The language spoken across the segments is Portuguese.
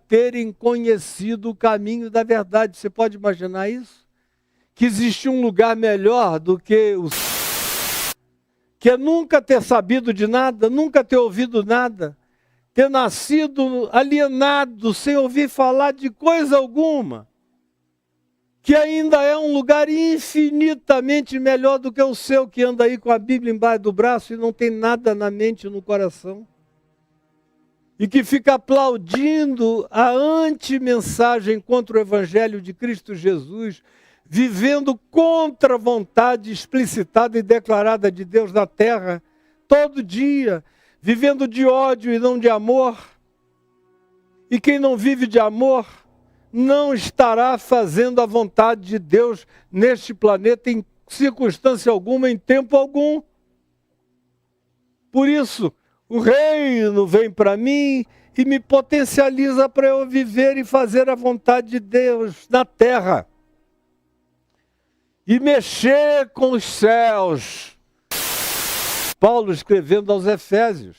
terem conhecido o caminho da verdade. Você pode imaginar isso? Que existe um lugar melhor do que o que é nunca ter sabido de nada, nunca ter ouvido nada, ter nascido alienado, sem ouvir falar de coisa alguma, que ainda é um lugar infinitamente melhor do que o seu, que anda aí com a Bíblia embaixo do braço e não tem nada na mente e no coração, e que fica aplaudindo a anti-mensagem contra o Evangelho de Cristo Jesus, vivendo contra a vontade explicitada e declarada de Deus na terra, todo dia, vivendo de ódio e não de amor. E quem não vive de amor não estará fazendo a vontade de Deus neste planeta em circunstância alguma, em tempo algum. Por isso, o reino vem para mim e me potencializa para eu viver e fazer a vontade de Deus na terra. E mexer com os céus. Paulo escrevendo aos Efésios,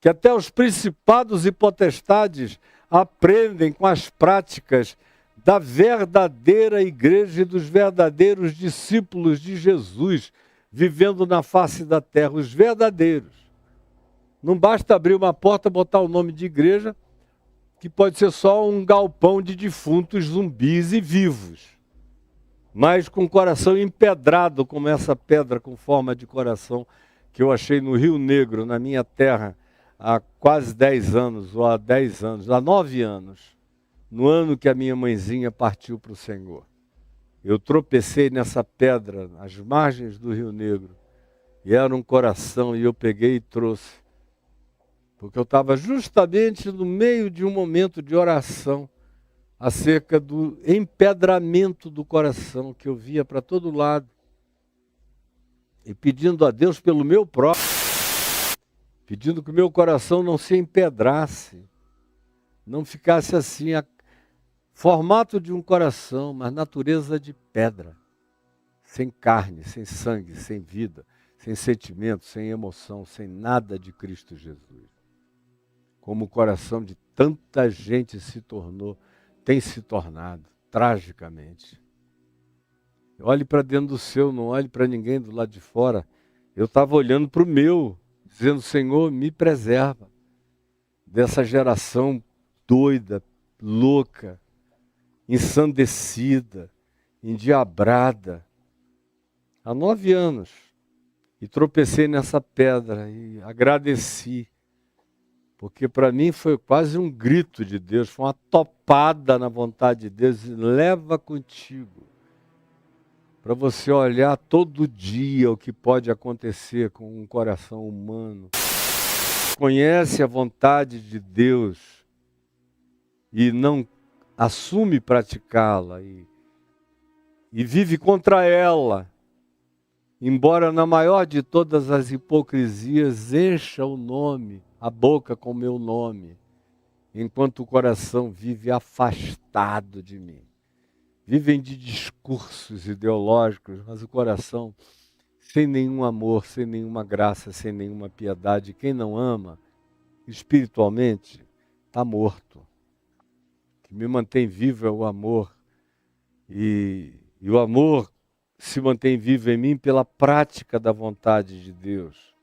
que até os principados e potestades aprendem com as práticas da verdadeira igreja e dos verdadeiros discípulos de Jesus, vivendo na face da terra, os verdadeiros. Não basta abrir uma porta, botar o nome de igreja, que pode ser só um galpão de defuntos zumbis e vivos, mas com o coração empedrado, como essa pedra com forma de coração que eu achei no Rio Negro, na minha terra, há quase 10 anos, ou há 10 anos, há 9 anos, no ano que a minha mãezinha partiu para o Senhor. Eu tropecei nessa pedra, às margens do Rio Negro, e era um coração, e eu peguei e trouxe, porque eu estava justamente no meio de um momento de oração, acerca do empedramento do coração, que eu via para todo lado, e pedindo a Deus pelo meu próprio, pedindo que o meu coração não se empedrasse, não ficasse assim, formato de um coração, mas natureza de pedra, sem carne, sem sangue, sem vida, sem sentimento, sem emoção, sem nada de Cristo Jesus. Como o coração de tanta gente tem se tornado, tragicamente. Olhe para dentro do seu, não olhe para ninguém do lado de fora. Eu estava olhando para o meu, dizendo, Senhor, me preserva dessa geração doida, louca, ensandecida, endiabrada. Há 9 anos, e tropecei nessa pedra e agradeci. Porque para mim foi quase um grito de Deus, foi uma topada na vontade de Deus. Leva contigo, para você olhar todo dia o que pode acontecer com um coração humano. Conhece a vontade de Deus e não assume praticá-la e vive contra ela. Embora na maior de todas as hipocrisias encha o nome, a boca com o meu nome, enquanto o coração vive afastado de mim. Vivem de discursos ideológicos, mas o coração sem nenhum amor, sem nenhuma graça, sem nenhuma piedade. Quem não ama, espiritualmente, está morto. O que me mantém vivo é o amor. E o amor se mantém vivo em mim pela prática da vontade de Deus.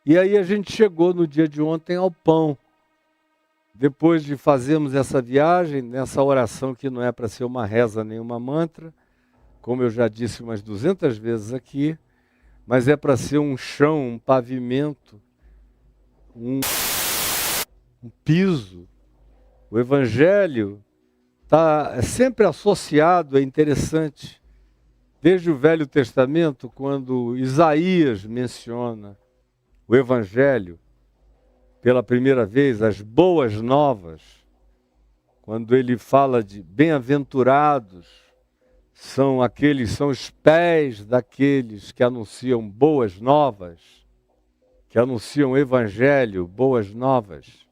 E aí a gente chegou no dia de ontem ao pão. Depois de fazermos essa viagem, nessa oração que não é para ser uma reza nem uma mantra, como eu já disse umas 200 vezes aqui, mas é para ser um chão, um pavimento, um piso. O Evangelho está sempre associado, é interessante, desde o Velho Testamento, quando Isaías menciona o Evangelho, pela primeira vez, as boas novas, quando ele fala de bem-aventurados, são os pés daqueles que anunciam boas novas, que anunciam o Evangelho, boas novas.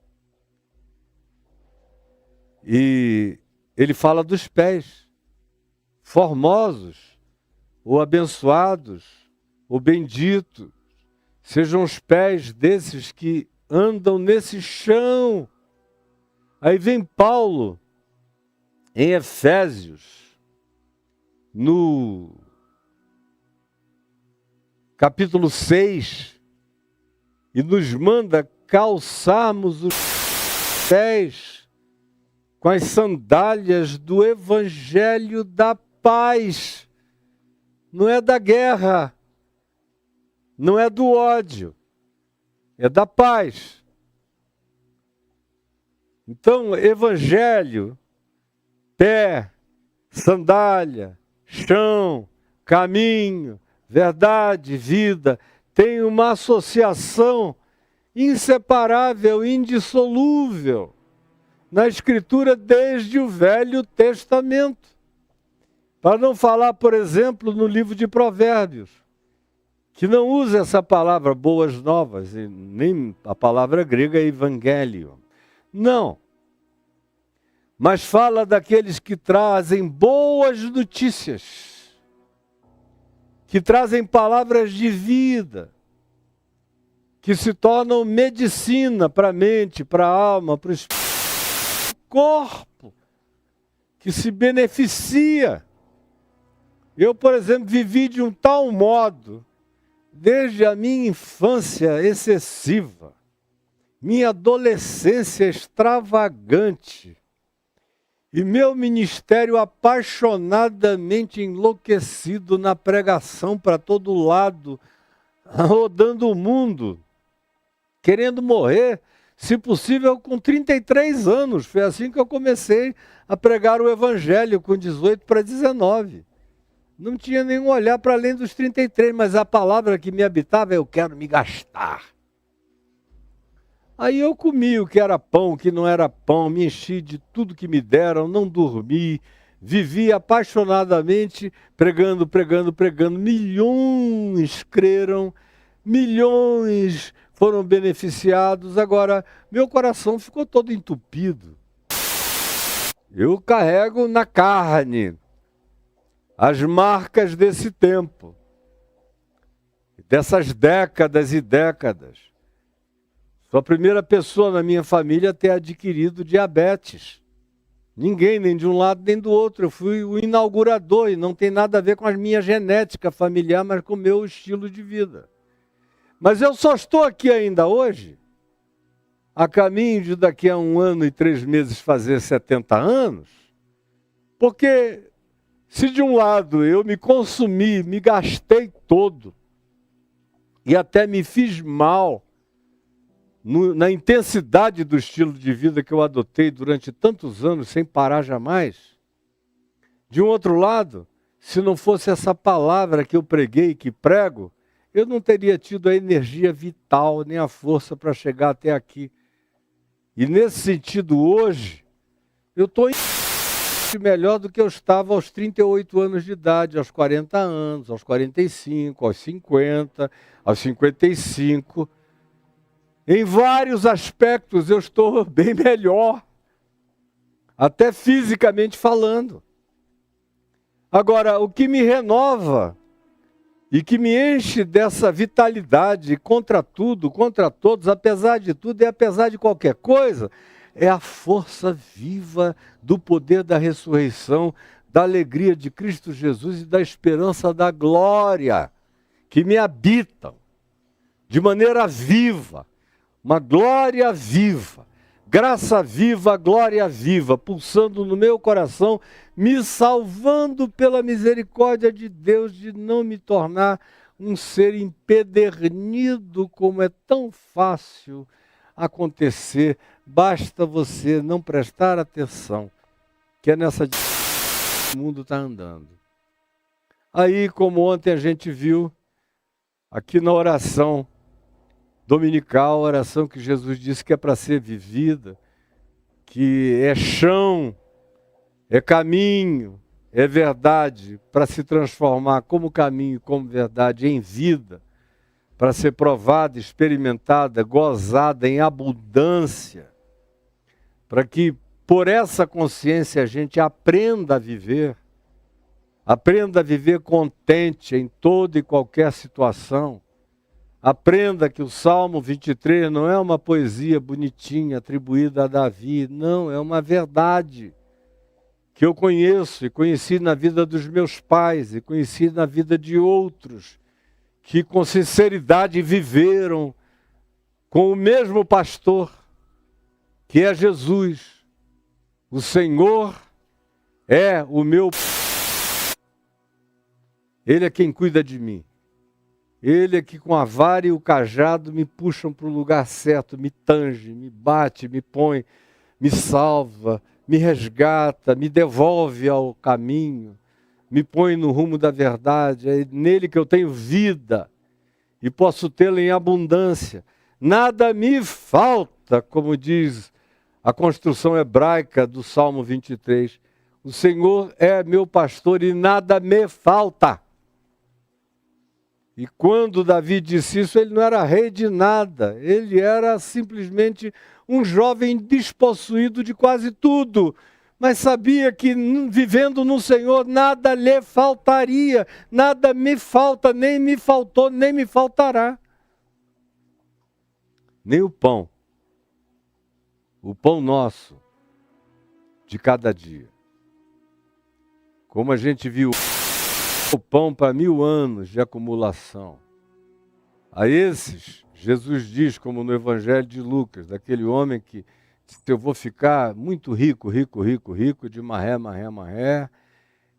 E ele fala dos pés, formosos, ou abençoados, ou benditos, sejam os pés desses que andam nesse chão. Aí vem Paulo, em Efésios, no capítulo 6, e nos manda calçarmos os pés com as sandálias do Evangelho da paz. Não é da guerra, não é do ódio, é da paz. Então, Evangelho, pé, sandália, chão, caminho, verdade, vida, tem uma associação inseparável, indissolúvel na Escritura desde o Velho Testamento. Para não falar, por exemplo, no livro de Provérbios, que não usa essa palavra boas novas, e nem a palavra grega evangelho. Não. Mas fala daqueles que trazem boas notícias, que trazem palavras de vida, que se tornam medicina para a mente, para a alma, para o corpo, que se beneficia. Eu, por exemplo, vivi de um tal modo, desde a minha infância excessiva, minha adolescência extravagante, e meu ministério apaixonadamente enlouquecido na pregação para todo lado, rodando o mundo, querendo morrer, se possível, com 33 anos. Foi assim que eu comecei a pregar o Evangelho, com 18 para 19. Não tinha nenhum olhar para além dos 33, mas a palavra que me habitava é: eu quero me gastar. Aí eu comi o que era pão, o que não era pão, me enchi de tudo que me deram, não dormi, vivi apaixonadamente, pregando. Milhões creram, milhões foram beneficiados. Agora, meu coração ficou todo entupido. Eu carrego na carne as marcas desse tempo, dessas décadas e décadas. Sou a primeira pessoa na minha família a ter adquirido diabetes. Ninguém, nem de um lado nem do outro. Eu fui o inaugurador e não tem nada a ver com a minha genética familiar, mas com o meu estilo de vida. Mas eu só estou aqui ainda hoje, a caminho de daqui a 1 ano e 3 meses fazer 70 anos, porque se de um lado eu me consumi, me gastei todo, e até me fiz mal, na intensidade do estilo de vida que eu adotei durante tantos anos, sem parar jamais. De um outro lado, se não fosse essa palavra que eu preguei, que prego, eu não teria tido a energia vital, nem a força para chegar até aqui. E nesse sentido, hoje, eu estou melhor do que eu estava aos 38 anos de idade, aos 40 anos, aos 45, aos 50, aos 55. Em vários aspectos eu estou bem melhor, até fisicamente falando. Agora, o que me renova e que me enche dessa vitalidade contra tudo, contra todos, apesar de tudo e apesar de qualquer coisa, é a força viva do poder da ressurreição, da alegria de Cristo Jesus e da esperança da glória, que me habitam de maneira viva. Uma glória viva, graça viva, glória viva, pulsando no meu coração, me salvando pela misericórdia de Deus de não me tornar um ser empedernido, como é tão fácil acontecer. Basta você não prestar atenção, que é nessa que o mundo está andando. Aí, como ontem a gente viu, aqui na oração dominical, oração que Jesus disse que é para ser vivida, que é chão, é caminho, é verdade, para se transformar como caminho, como verdade em vida, para ser provada, experimentada, gozada em abundância, para que por essa consciência a gente aprenda a viver contente em toda e qualquer situação, Aprenda que o Salmo 23 não é uma poesia bonitinha atribuída a Davi, não, é uma verdade que eu conheço e conheci na vida dos meus pais e conheci na vida de outros que com sinceridade viveram com o mesmo pastor, que é Jesus. O Senhor é o meu... Ele é quem cuida de mim. Ele é que com a vara e o cajado me puxam para o lugar certo, me tange, me bate, me põe, me salva, me resgata, me devolve ao caminho, me põe no rumo da verdade. É nele que eu tenho vida e posso tê-la em abundância. Nada me falta, como diz a construção hebraica do Salmo 23. O Senhor é meu pastor e nada me falta. E quando Davi disse isso, ele não era rei de nada. Ele era simplesmente um jovem despossuído de quase tudo. Mas sabia que vivendo no Senhor nada lhe faltaria. Nada me falta, nem me faltou, nem me faltará. Nem o pão. O pão nosso de cada dia. Como a gente viu o pão para 1000 anos de acumulação. A esses, Jesus diz, como no Evangelho de Lucas, daquele homem que disse, eu vou ficar muito rico, rico, rico, rico, de maré, maré, maré,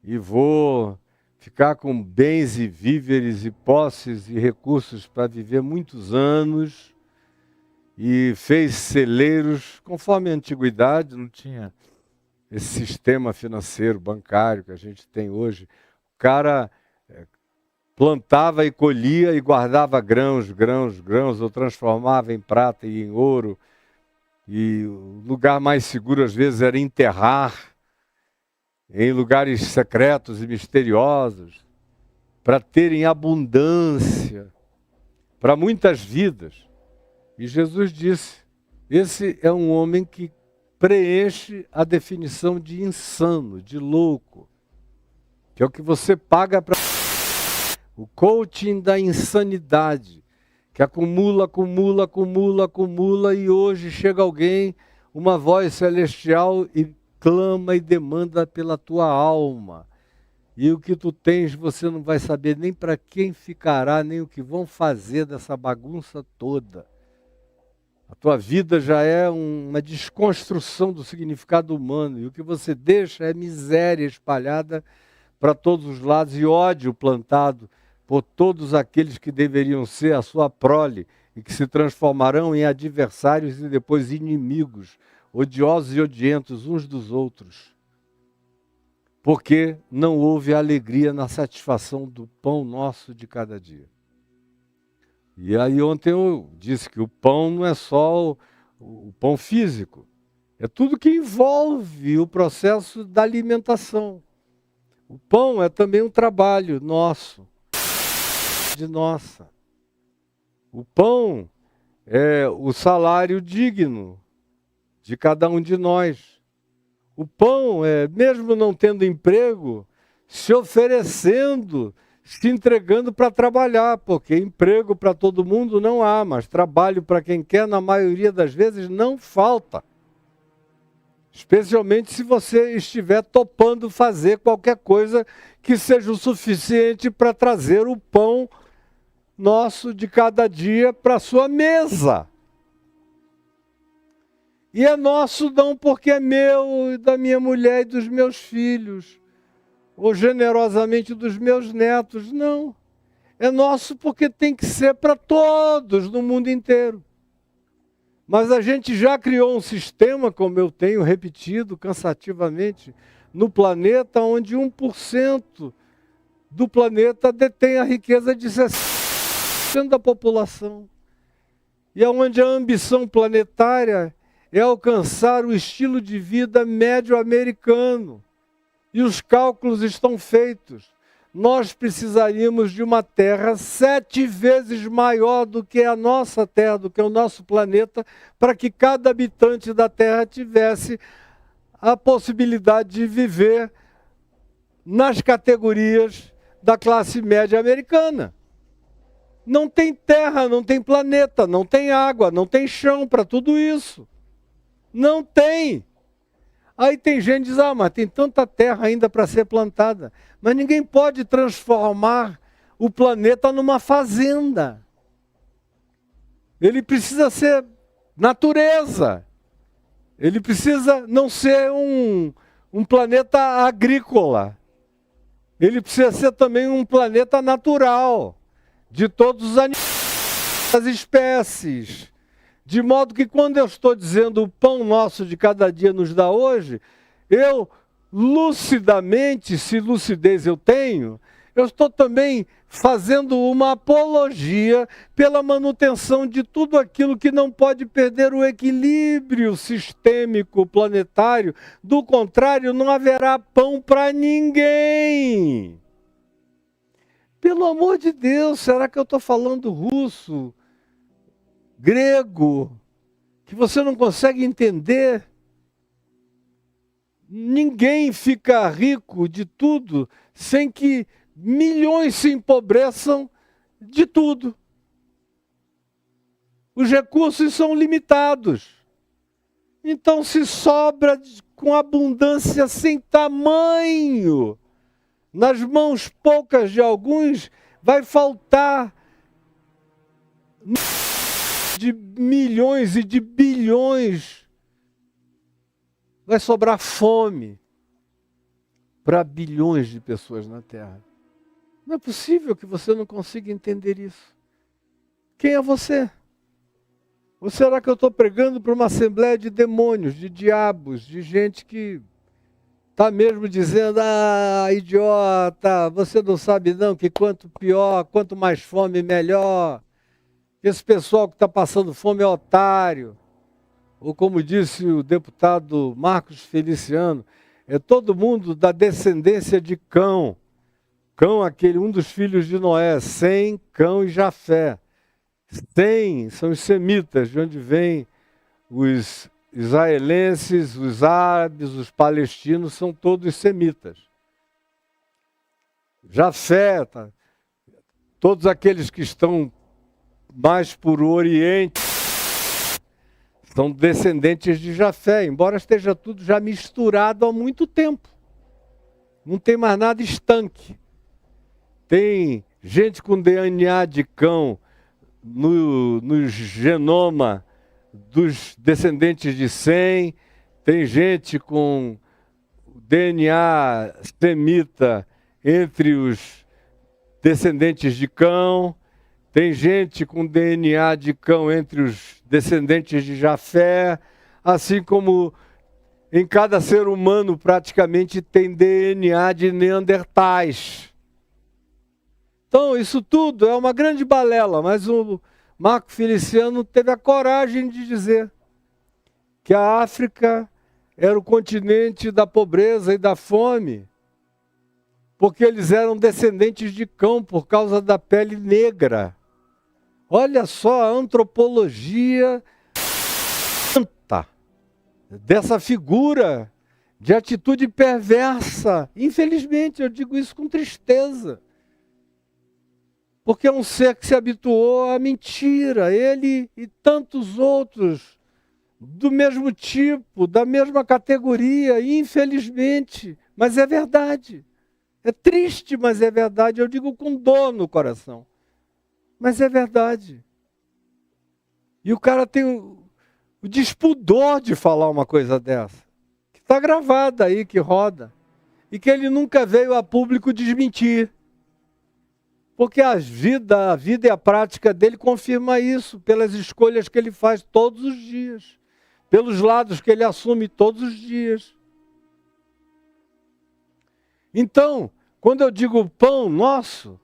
e vou ficar com bens e víveres e posses e recursos para viver muitos anos, e fez celeiros, conforme a antiguidade, não tinha esse sistema financeiro, bancário que a gente tem hoje. O cara plantava e colhia e guardava grãos, grãos, grãos, ou transformava em prata e em ouro. E o lugar mais seguro, às vezes, era enterrar em lugares secretos e misteriosos, para terem abundância, para muitas vidas. E Jesus disse, esse é um homem que preenche a definição de insano, de louco, que é o que você paga para... O coaching da insanidade, que acumula, acumula, acumula, acumula, e hoje chega alguém, uma voz celestial, e clama e demanda pela tua alma. E o que tu tens, você não vai saber nem para quem ficará, nem o que vão fazer dessa bagunça toda. A tua vida já é uma desconstrução do significado humano, e o que você deixa é miséria espalhada para todos os lados e ódio plantado por todos aqueles que deveriam ser a sua prole e que se transformarão em adversários e depois inimigos, odiosos e odientos uns dos outros. Porque não houve alegria na satisfação do pão nosso de cada dia. E aí ontem eu disse que o pão não é só o pão físico, é tudo que envolve o processo da alimentação. O pão é também um trabalho nosso, de nossa. O pão é o salário digno de cada um de nós. O pão é, mesmo não tendo emprego, se oferecendo, se entregando para trabalhar, porque emprego para todo mundo não há, mas trabalho para quem quer, na maioria das vezes, não falta. Especialmente se você estiver topando fazer qualquer coisa que seja o suficiente para trazer o pão nosso de cada dia para a sua mesa. E é nosso não porque é meu, e da minha mulher e dos meus filhos, ou generosamente dos meus netos, não. É nosso porque tem que ser para todos no mundo inteiro. Mas a gente já criou um sistema, como eu tenho repetido cansativamente, no planeta, onde 1% do planeta detém a riqueza de 60% da população. E é onde a ambição planetária é alcançar o estilo de vida médio americano. E os cálculos estão feitos. Nós precisaríamos de uma Terra 7 vezes maior do que a nossa Terra, do que o nosso planeta, para que cada habitante da Terra tivesse a possibilidade de viver nas categorias da classe média americana. Não tem terra, não tem planeta, não tem água, não tem chão para tudo isso. Não tem. Aí tem gente que diz, mas tem tanta terra ainda para ser plantada. Mas ninguém pode transformar o planeta numa fazenda. Ele precisa ser natureza. Ele precisa não ser um planeta agrícola. Ele precisa ser também um planeta natural, de todos os animais, das espécies. De modo que quando eu estou dizendo o pão nosso de cada dia nos dá hoje, eu lucidamente, se lucidez eu tenho, eu estou também fazendo uma apologia pela manutenção de tudo aquilo que não pode perder o equilíbrio sistêmico planetário. Do contrário, não haverá pão para ninguém. Pelo amor de Deus, será que eu estou falando russo, grego, que você não consegue entender? Ninguém fica rico de tudo sem que milhões se empobreçam de tudo. Os recursos são limitados. Então, se sobra com abundância sem tamanho, nas mãos poucas de alguns, vai faltar de milhões e de bilhões. Vai sobrar fome para bilhões de pessoas na Terra. Não é possível que você não consiga entender isso. Quem é você? Ou será que eu estou pregando para uma assembleia de demônios, de diabos, de gente que está mesmo dizendo, idiota, você não sabe não que quanto pior, quanto mais fome, melhor. Esse pessoal que está passando fome é otário. Ou como disse o deputado Marcos Feliciano, é todo mundo da descendência de Cão. Cão, um dos filhos de Noé, Sem, Cão e Jafé. Sem são os semitas, de onde vêm os israelenses, os árabes, os palestinos, são todos semitas. Jafé, todos aqueles que estão mais por Oriente, são descendentes de Jafé, embora esteja tudo já misturado há muito tempo. Não tem mais nada estanque. Tem gente com DNA de Cão no genoma dos descendentes de Sem, tem gente com DNA semita entre os descendentes de Cão, tem gente com DNA de Cão entre os descendentes de Jafé, assim como em cada ser humano praticamente tem DNA de Neandertais. Então isso tudo é uma grande balela, mas o Marco Feliciano teve a coragem de dizer que a África era o continente da pobreza e da fome, porque eles eram descendentes de Cão por causa da pele negra. Olha só a antropologia dessa figura de atitude perversa. Infelizmente, eu digo isso com tristeza. Porque é um ser que se habituou à mentira. Ele e tantos outros do mesmo tipo, da mesma categoria, infelizmente. Mas é verdade. É triste, mas é verdade. Eu digo com dor no coração. Mas é verdade. E o cara tem o despudor de falar uma coisa dessa. Que está gravada aí, que roda. E que ele nunca veio a público desmentir. Porque a vida e a prática dele confirma isso, pelas escolhas que ele faz todos os dias. Pelos lados que ele assume todos os dias. Então, quando eu digo pão nosso,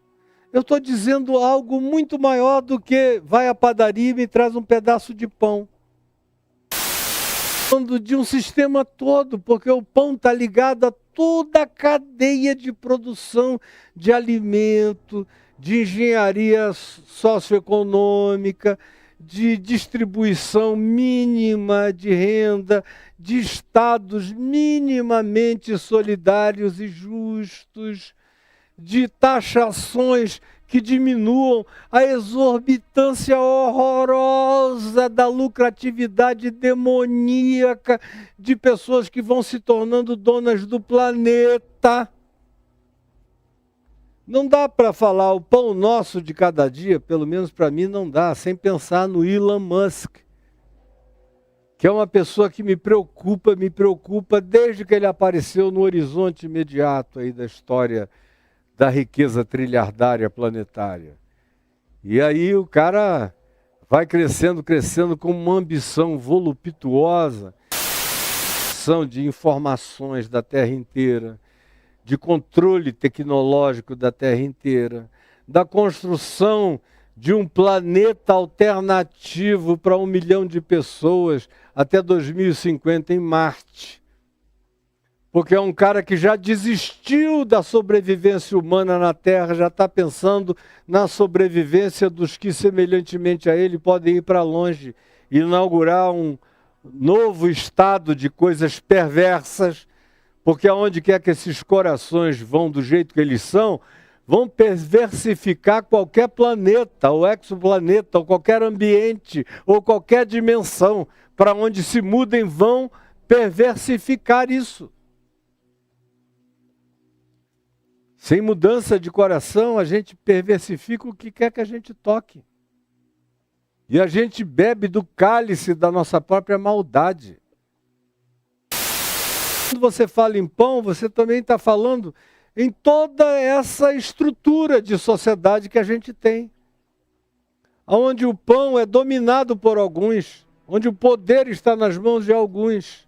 eu estou dizendo algo muito maior do que vai à padaria e me traz um pedaço de pão. Falando de um sistema todo, porque o pão está ligado a toda a cadeia de produção de alimento, de engenharia socioeconômica, de distribuição mínima de renda, de estados minimamente solidários e justos, de taxações que diminuam a exorbitância horrorosa da lucratividade demoníaca de pessoas que vão se tornando donas do planeta. Não dá para falar o pão nosso de cada dia, pelo menos para mim não dá, sem pensar no Elon Musk, que é uma pessoa que me preocupa desde que ele apareceu no horizonte imediato aí da história da riqueza trilhardária planetária. E aí o cara vai crescendo com uma ambição voluptuosa, de informações da Terra inteira, de controle tecnológico da Terra inteira, da construção de um planeta alternativo para 1 milhão de pessoas até 2050 em Marte. Porque é um cara que já desistiu da sobrevivência humana na Terra, já está pensando na sobrevivência dos que, semelhantemente a ele, podem ir para longe e inaugurar um novo estado de coisas perversas, porque aonde quer que esses corações vão do jeito que eles são, vão perversificar qualquer planeta, ou exoplaneta, ou qualquer ambiente, ou qualquer dimensão. Para onde se mudem, vão perversificar isso. Sem mudança de coração, a gente perversifica o que quer que a gente toque. E a gente bebe do cálice da nossa própria maldade. Quando você fala em pão, você também está falando em toda essa estrutura de sociedade que a gente tem. Onde o pão é dominado por alguns, onde o poder está nas mãos de alguns,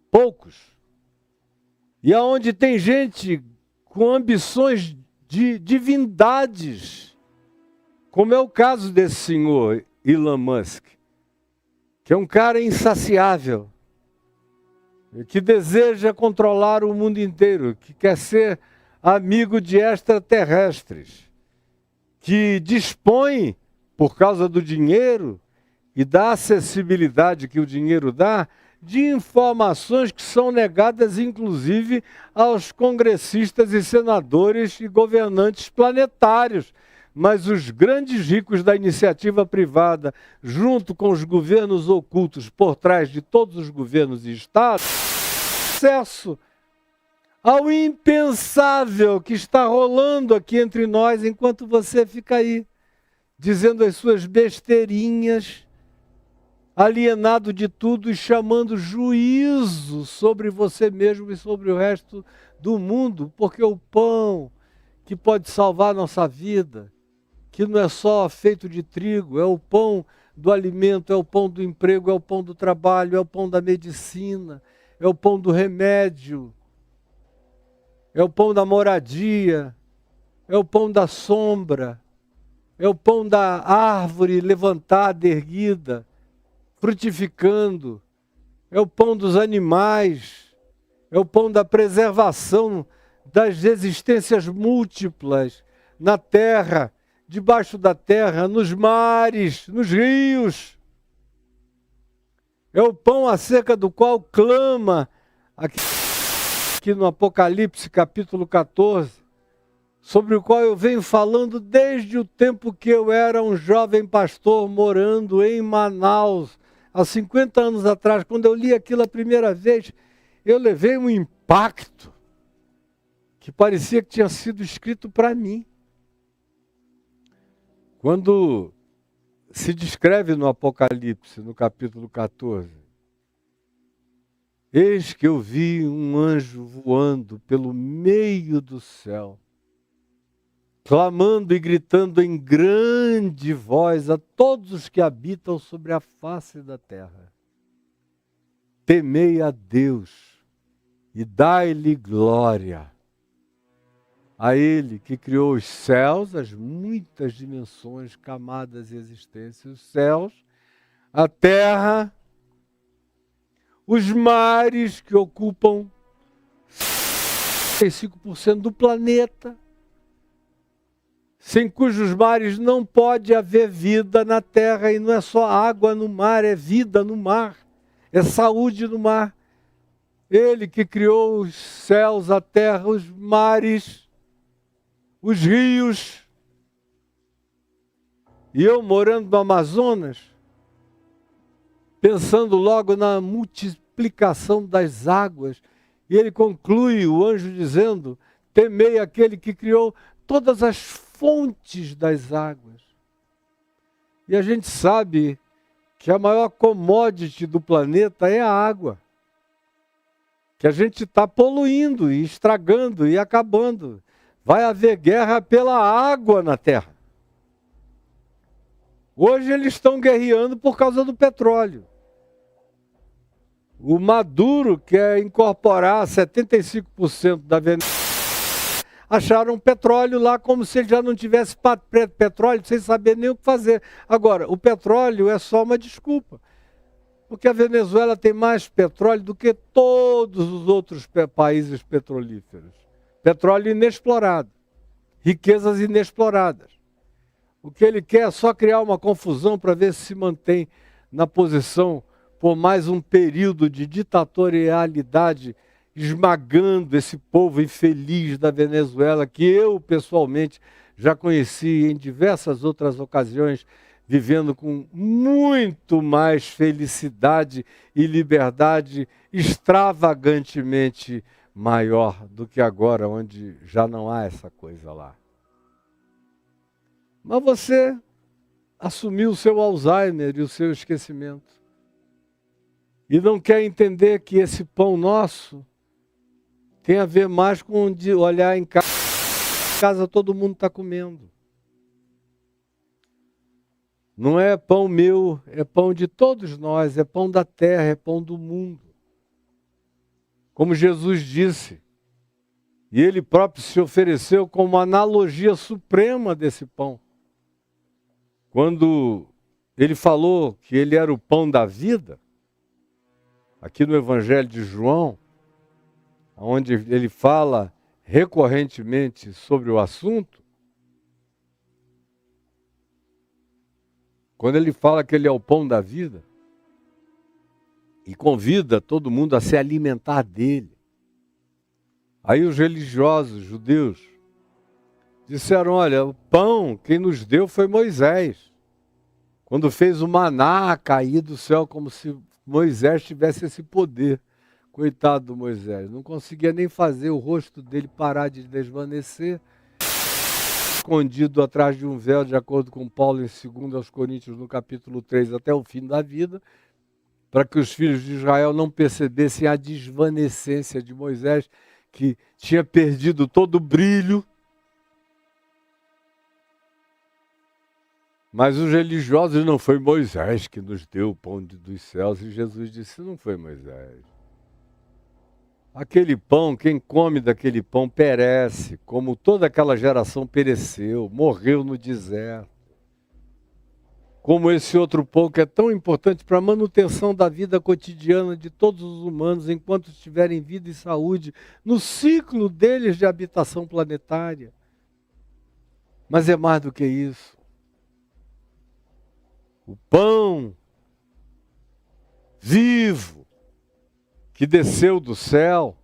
poucos. E aonde tem gente com ambições de divindades, como é o caso desse senhor Elon Musk, que é um cara insaciável, que deseja controlar o mundo inteiro, que quer ser amigo de extraterrestres, que dispõe, por causa do dinheiro e da acessibilidade que o dinheiro dá, de informações que são negadas, inclusive, aos congressistas e senadores e governantes planetários. Mas os grandes ricos da iniciativa privada, junto com os governos ocultos por trás de todos os governos e estados, acesso ao impensável que está rolando aqui entre nós, enquanto você fica aí, dizendo as suas besteirinhas, alienado de tudo e chamando juízo sobre você mesmo e sobre o resto do mundo, porque o pão que pode salvar a nossa vida, que não é só feito de trigo, é o pão do alimento, é o pão do emprego, é o pão do trabalho, é o pão da medicina, é o pão do remédio, é o pão da moradia, é o pão da sombra, é o pão da árvore levantada, erguida, frutificando, é o pão dos animais, é o pão da preservação das existências múltiplas na terra, debaixo da terra, nos mares, nos rios. É o pão acerca do qual clama aqui no Apocalipse capítulo 14, sobre o qual eu venho falando desde o tempo que eu era um jovem pastor morando em Manaus, há 50 anos atrás. Quando eu li aquilo a primeira vez, eu levei um impacto que parecia que tinha sido escrito para mim. Quando se descreve no Apocalipse, no capítulo 14, eis que eu vi um anjo voando pelo meio do céu, clamando e gritando em grande voz a todos os que habitam sobre a face da terra: temei a Deus e dai-lhe glória, a Ele que criou os céus, as muitas dimensões, camadas e existências, os céus, a terra, os mares que ocupam 5% do planeta, sem cujos mares não pode haver vida na terra, e não é só água no mar, é vida no mar, é saúde no mar. Ele que criou os céus, a terra, os mares, os rios. E eu morando no Amazonas, pensando logo na multiplicação das águas. E ele conclui, o anjo, dizendo: temei aquele que criou todas as fontes das águas. E a gente sabe que a maior commodity do planeta é a água. Que a gente está poluindo e estragando e acabando. Vai haver guerra pela água na Terra. Hoje eles estão guerreando por causa do petróleo. O Maduro quer incorporar 75% da Venezuela. Acharam petróleo lá como se ele já não tivesse petróleo, sem saber nem o que fazer. Agora, o petróleo é só uma desculpa. Porque a Venezuela tem mais petróleo do que todos os outros países petrolíferos. Petróleo inexplorado. Riquezas inexploradas. O que ele quer é só criar uma confusão para ver se mantém na posição por mais um período de ditatorialidade, esmagando esse povo infeliz da Venezuela, que eu pessoalmente já conheci em diversas outras ocasiões, vivendo com muito mais felicidade e liberdade extravagantemente maior do que agora, onde já não há essa coisa lá. Mas você assumiu o seu Alzheimer e o seu esquecimento. E não quer entender que esse pão nosso tem a ver mais com de olhar em casa. Em casa todo mundo está comendo. Não é pão meu, é pão de todos nós, é pão da terra, é pão do mundo. Como Jesus disse, e ele próprio se ofereceu como analogia suprema desse pão. Quando ele falou que ele era o pão da vida, aqui no Evangelho de João, onde ele fala recorrentemente sobre o assunto, quando ele fala que ele é o pão da vida, e convida todo mundo a se alimentar dele. Aí os religiosos judeus disseram: olha, o pão quem nos deu foi Moisés, quando fez o maná cair do céu, como se Moisés tivesse esse poder. Coitado do Moisés, não conseguia nem fazer o rosto dele parar de desvanecer, escondido atrás de um véu, de acordo com Paulo em 2 Coríntios, no capítulo 3, até o fim da vida, para que os filhos de Israel não percebessem a desvanecência de Moisés, que tinha perdido todo o brilho. Mas os religiosos: não foi Moisés que nos deu o pão dos céus. E Jesus disse: não foi Moisés. Aquele pão, quem come daquele pão perece, como toda aquela geração pereceu, morreu no deserto. Como esse outro pão que é tão importante para a manutenção da vida cotidiana de todos os humanos, enquanto estiverem vida e saúde, no ciclo deles de habitação planetária. Mas é mais do que isso. O pão vivo que desceu do céu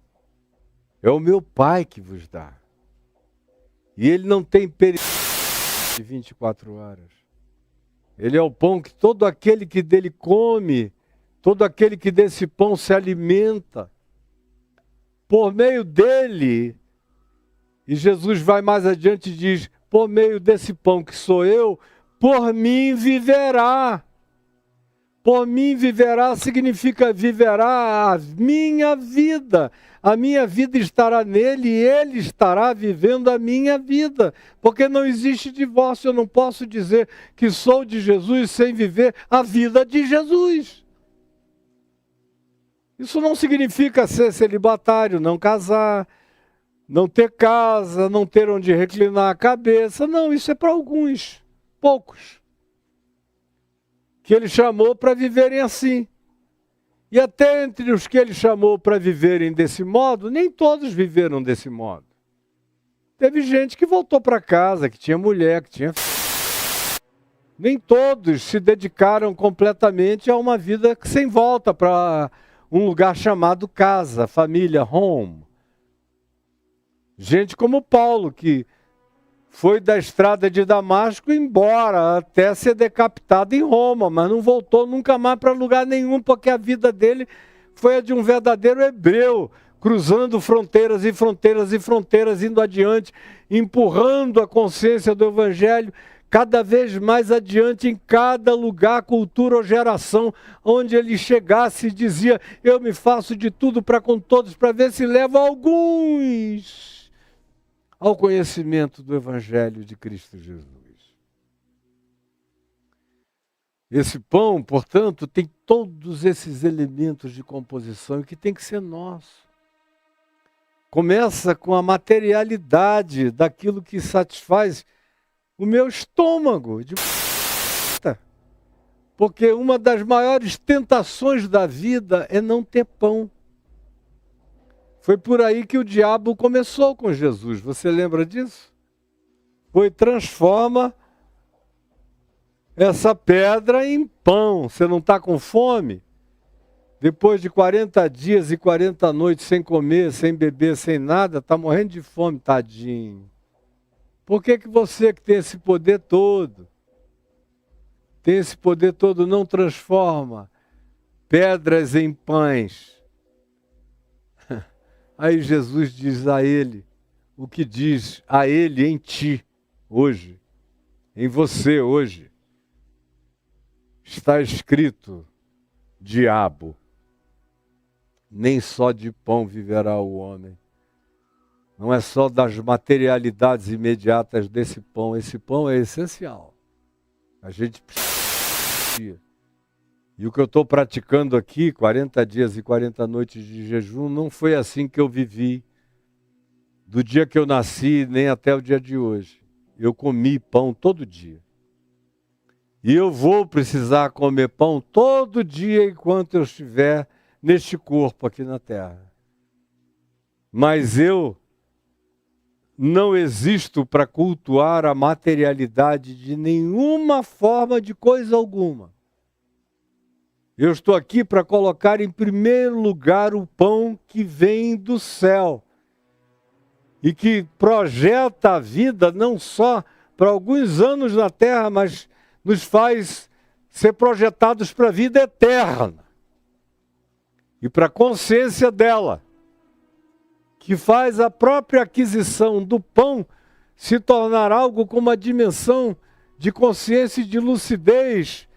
é o meu Pai que vos dá. E ele não tem período de 24 horas. Ele é o pão que todo aquele que dele come, todo aquele que desse pão se alimenta, por meio dele, e Jesus vai mais adiante e diz: por meio desse pão que sou eu, por mim viverá. Por mim viverá significa viverá a minha vida. A minha vida estará nele e ele estará vivendo a minha vida. Porque não existe divórcio. Eu não posso dizer que sou de Jesus sem viver a vida de Jesus. Isso não significa ser celibatário, não casar, não ter casa, não ter onde reclinar a cabeça. Não, isso é para alguns, poucos, que ele chamou para viverem assim. E até entre os que ele chamou para viverem desse modo, nem todos viveram desse modo. Teve gente que voltou para casa, que tinha mulher, que tinha filho. Nem todos se dedicaram completamente a uma vida sem volta para um lugar chamado casa, família, home. Gente como Paulo, que foi da estrada de Damasco embora, até ser decapitado em Roma, mas não voltou nunca mais para lugar nenhum, porque a vida dele foi a de um verdadeiro hebreu, cruzando fronteiras e fronteiras e fronteiras, indo adiante, empurrando a consciência do Evangelho cada vez mais adiante em cada lugar, cultura ou geração, onde ele chegasse e dizia: eu me faço de tudo para com todos, para ver se levo alguns ao conhecimento do Evangelho de Cristo Jesus. Esse pão, portanto, tem todos esses elementos de composição que tem que ser nosso. Começa com a materialidade daquilo que satisfaz o meu estômago. Porque uma das maiores tentações da vida é não ter pão. Foi por aí que o diabo começou com Jesus. Você lembra disso? Foi: transforma essa pedra em pão. Você não está com fome? Depois de 40 dias e 40 noites sem comer, sem beber, sem nada, está morrendo de fome, tadinho. Por que você que tem esse poder todo, não transforma pedras em pães? Aí Jesus diz a ele o que diz a ele em ti hoje, em você hoje. Está escrito: diabo, nem só de pão viverá o homem. Não é só das materialidades imediatas desse pão. Esse pão é essencial. A gente precisa. E o que eu estou praticando aqui, 40 dias e 40 noites de jejum, não foi assim que eu vivi do dia que eu nasci nem até o dia de hoje. Eu comi pão todo dia. E eu vou precisar comer pão todo dia enquanto eu estiver neste corpo aqui na terra. Mas eu não existo para cultuar a materialidade de nenhuma forma, de coisa alguma. Eu estou aqui para colocar em primeiro lugar o pão que vem do céu e que projeta a vida não só para alguns anos na terra, mas nos faz ser projetados para a vida eterna e para a consciência dela, que faz a própria aquisição do pão se tornar algo com uma dimensão de consciência e de lucidez.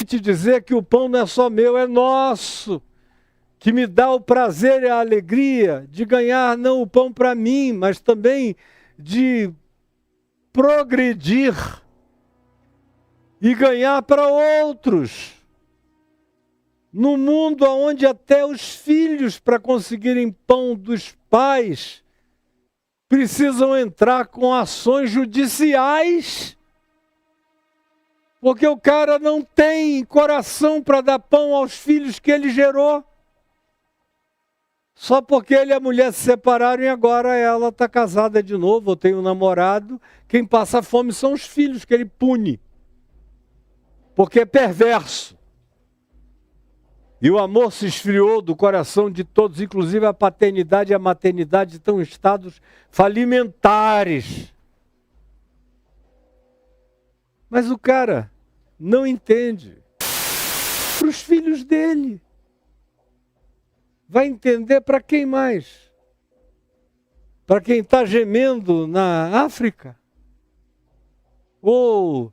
Te dizer que o pão não é só meu, é nosso, que me dá o prazer e a alegria de ganhar não o pão para mim, mas também de progredir e ganhar para outros. No mundo onde até os filhos, para conseguirem pão dos pais, precisam entrar com ações judiciais, porque o cara não tem coração para dar pão aos filhos que ele gerou. Só porque ele e a mulher se separaram e agora ela está casada de novo, ou tem um namorado. Quem passa fome são os filhos que ele pune, porque é perverso. E o amor se esfriou do coração de todos, inclusive a paternidade e a maternidade estão em estados falimentares. Mas o cara não entende. Para os filhos dele. Vai entender para quem mais? Para quem está gemendo na África? Ou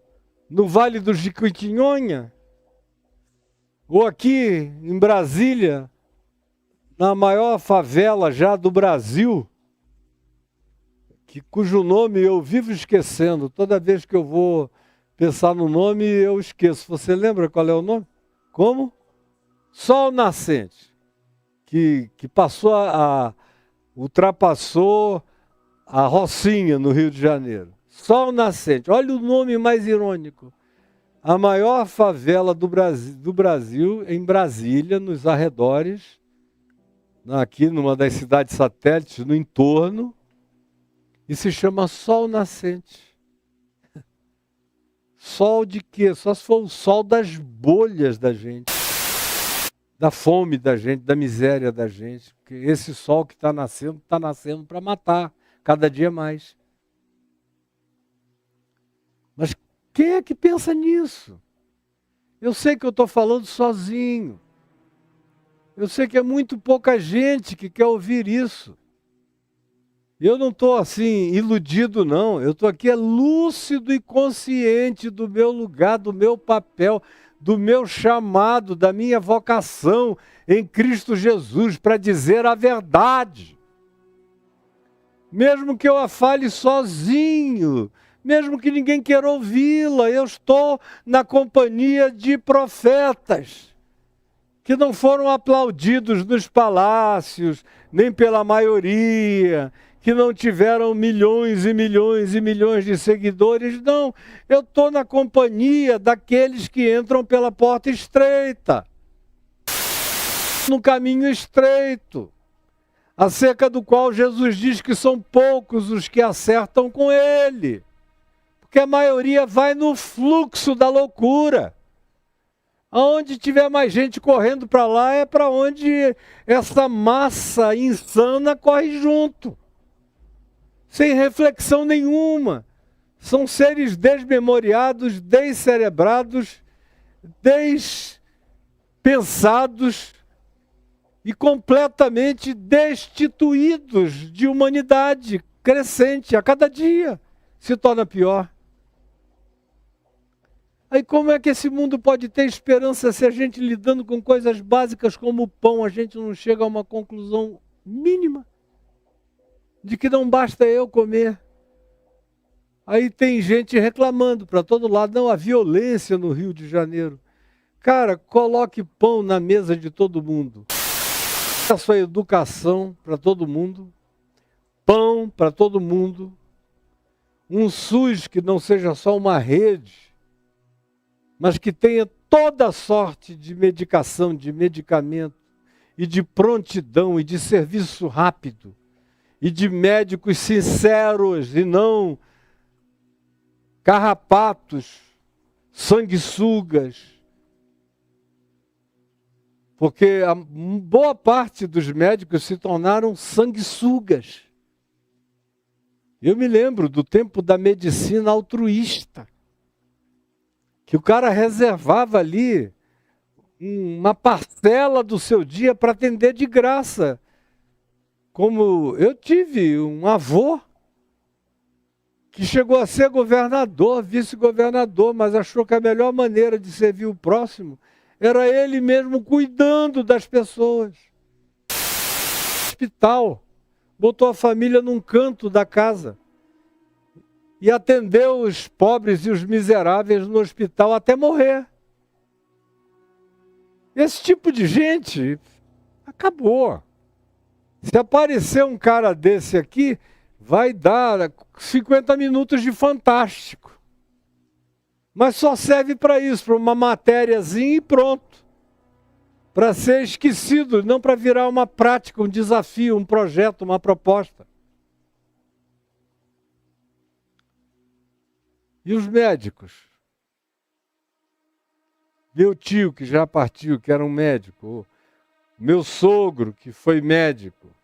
no Vale do Jequitinhonha? Ou aqui em Brasília, na maior favela já do Brasil, cujo nome eu vivo esquecendo. Toda vez que eu vou pensar no nome, eu esqueço. Você lembra qual é o nome? Como? Sol Nascente. Que passou ultrapassou a Rocinha, no Rio de Janeiro. Sol Nascente. Olha o nome mais irônico. A maior favela do Brasil, em Brasília, nos arredores, aqui numa das cidades satélites, no entorno, e se chama Sol Nascente. Sol de quê? Só se for o sol das bolhas da gente, da fome da gente, da miséria da gente. Porque esse sol que está nascendo para matar cada dia mais. Quem é que pensa nisso? Eu sei que eu estou falando sozinho. Eu sei que é muito pouca gente que quer ouvir isso. Eu não estou assim, iludido não. Eu estou aqui lúcido e consciente do meu lugar, do meu papel, do meu chamado, da minha vocação em Cristo Jesus para dizer a verdade. Mesmo que eu a fale sozinho, mesmo que ninguém queira ouvi-la, eu estou na companhia de profetas que não foram aplaudidos nos palácios, nem pela maioria, que não tiveram milhões e milhões e milhões de seguidores. Não, eu estou na companhia daqueles que entram pela porta estreita, no caminho estreito, acerca do qual Jesus diz que são poucos os que acertam com ele, porque a maioria vai no fluxo da loucura. Aonde tiver mais gente correndo para lá é para onde essa massa insana corre junto, sem reflexão nenhuma. São seres desmemoriados, descerebrados, despensados e completamente destituídos de humanidade crescente. A cada dia se torna pior. Aí como é que esse mundo pode ter esperança se a gente lidando com coisas básicas como o pão, a gente não chega a uma conclusão mínima de que não basta eu comer? Aí tem gente reclamando para todo lado, não, a violência no Rio de Janeiro. Cara, coloque pão na mesa de todo mundo. A sua educação para todo mundo, pão para todo mundo, um SUS que não seja só uma rede, mas que tenha toda sorte de medicação, de medicamento, e de prontidão, e de serviço rápido, e de médicos sinceros, e não carrapatos, sanguessugas. Porque a boa parte dos médicos se tornaram sanguessugas. Eu me lembro do tempo da medicina altruísta, que o cara reservava ali uma parcela do seu dia para atender de graça. Como eu tive um avô que chegou a ser governador, vice-governador, mas achou que a melhor maneira de servir o próximo era ele mesmo cuidando das pessoas. Hospital, botou a família num canto da casa e atendeu os pobres e os miseráveis no hospital até morrer. Esse tipo de gente acabou. Se aparecer um cara desse aqui, vai dar 50 minutos de fantástico. Mas só serve para isso, para uma matériazinha e pronto. Para ser esquecido, não para virar uma prática, um desafio, um projeto, uma proposta. E os médicos? Meu tio, que já partiu, que era um médico. Meu sogro, que foi médico.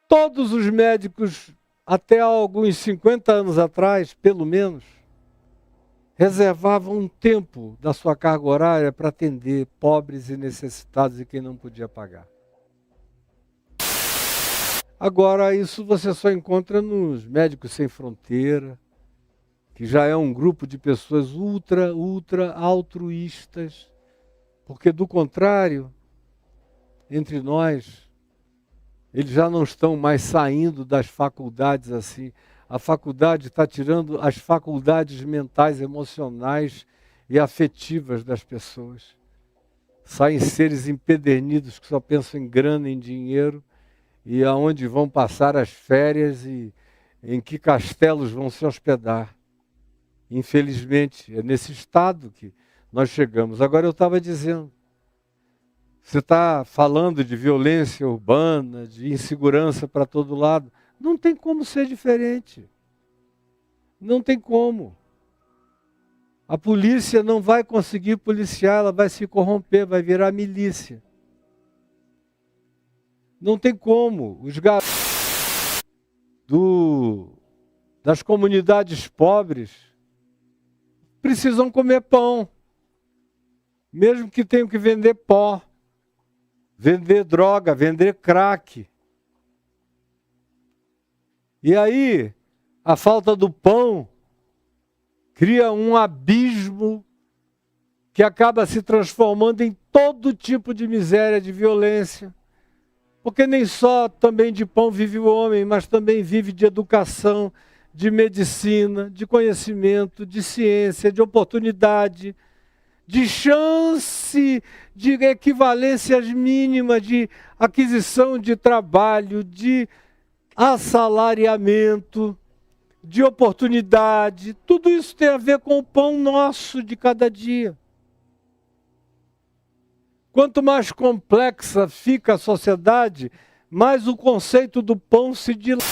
Todos os médicos, até alguns 50 anos atrás, pelo menos, reservavam um tempo da sua carga horária para atender pobres e necessitados e quem não podia pagar. Agora, isso você só encontra nos Médicos Sem Fronteira, que já é um grupo de pessoas ultra altruístas, porque do contrário, entre nós, eles já não estão mais saindo das faculdades assim. A faculdade está tirando as faculdades mentais, emocionais e afetivas das pessoas. Saem seres empedernidos que só pensam em grana, em dinheiro, e aonde vão passar as férias e em que castelos vão se hospedar. Infelizmente, é nesse estado que nós chegamos. Agora eu estava dizendo, você está falando de violência urbana, de insegurança para todo lado. Não tem como ser diferente. Não tem como. A polícia não vai conseguir policiar, ela vai se corromper, vai virar milícia. Não tem como. Os garotos das comunidades pobres precisam comer pão, mesmo que tenham que vender pó, vender droga, vender crack. E aí, a falta do pão cria um abismo que acaba se transformando em todo tipo de miséria, de violência. Porque nem só também de pão vive o homem, mas também vive de educação, de medicina, de conhecimento, de ciência, de oportunidade, de chance, de equivalências mínimas, de aquisição de trabalho, de assalariamento, de oportunidade. Tudo isso tem a ver com o pão nosso de cada dia. Quanto mais complexa fica a sociedade, mais o conceito do pão se dilata.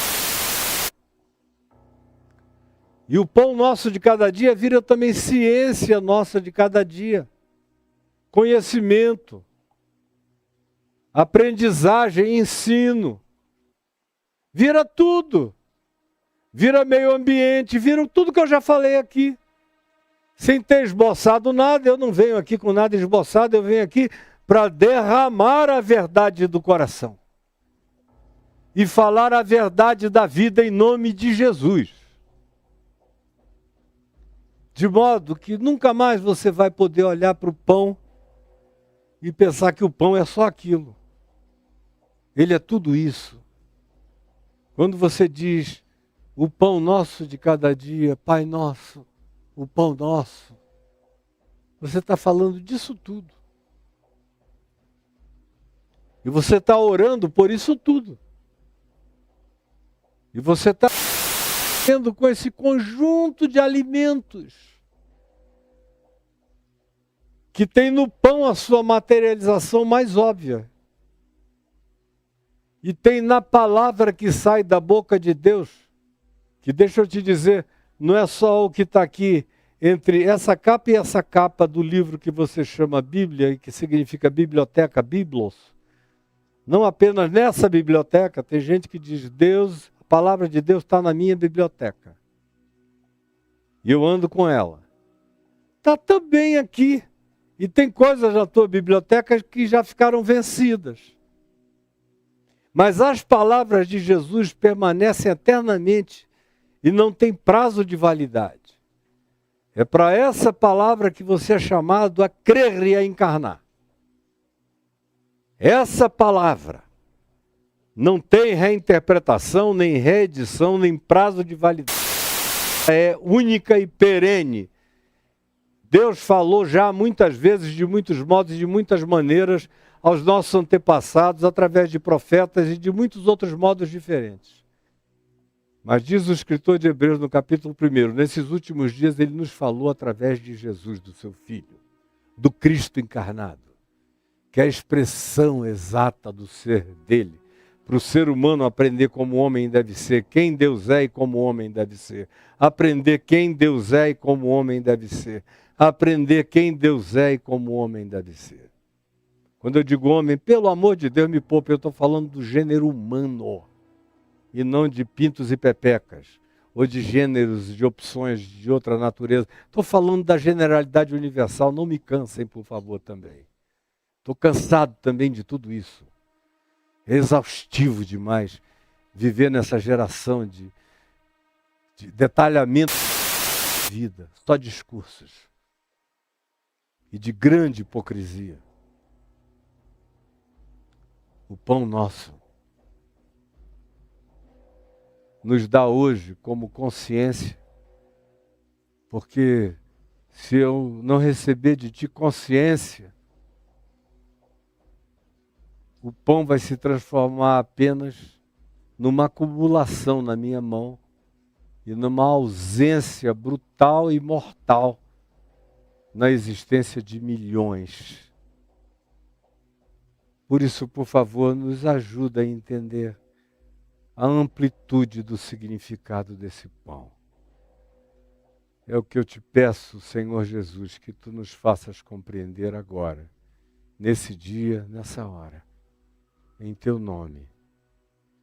E o pão nosso de cada dia vira também ciência nossa de cada dia. Conhecimento, aprendizagem, ensino. Vira tudo. Vira meio ambiente, vira tudo que eu já falei aqui. Sem ter esboçado nada, eu não venho aqui com nada esboçado, eu venho aqui para derramar a verdade do coração. E falar a verdade da vida em nome de Jesus. De modo que nunca mais você vai poder olhar para o pão e pensar que o pão é só aquilo. Ele é tudo isso. Quando você diz, o pão nosso de cada dia, Pai nosso, o pão nosso, você está falando disso tudo. E você está orando por isso tudo. E você está tendo com esse conjunto de alimentos que tem no pão a sua materialização mais óbvia. E tem na palavra que sai da boca de Deus, que deixa eu te dizer, não é só o que está aqui entre essa capa e essa capa do livro que você chama Bíblia, e que significa biblioteca, Biblos. Não apenas nessa biblioteca, tem gente que diz, Deus, a palavra de Deus está na minha biblioteca. E eu ando com ela. Está também aqui. E tem coisas na tua biblioteca que já ficaram vencidas. Mas as palavras de Jesus permanecem eternamente e não tem prazo de validade. É para essa palavra que você é chamado a crer e a encarnar. Essa palavra não tem reinterpretação, nem reedição, nem prazo de validade. É única e perene. Deus falou já muitas vezes, de muitos modos e de muitas maneiras, aos nossos antepassados, através de profetas e de muitos outros modos diferentes. Mas diz o escritor de Hebreus no capítulo 1, nesses últimos dias ele nos falou através de Jesus, do seu Filho, do Cristo encarnado, que é a expressão exata do ser dele, para o ser humano aprender como homem deve ser, quem Deus é e como homem deve ser, aprender quem Deus é e como homem deve ser, aprender quem Deus é e como homem deve ser. Quando eu digo homem, pelo amor de Deus, me poupe, eu estou falando do gênero humano, e não de pintos e pepecas, ou de gêneros, de opções de outra natureza. Estou falando da generalidade universal, não me cansem, por favor, também. Estou cansado também de tudo isso. É exaustivo demais viver nessa geração de detalhamento de vida, só discursos, e de grande hipocrisia. O pão nosso nos dá hoje como consciência, porque se eu não receber de ti consciência, o pão vai se transformar apenas numa acumulação na minha mão e numa ausência brutal e mortal na existência de milhões. Por isso, por favor, nos ajuda a entender a amplitude do significado desse pão. É o que eu te peço, Senhor Jesus, que tu nos faças compreender agora, nesse dia, nessa hora, em teu nome.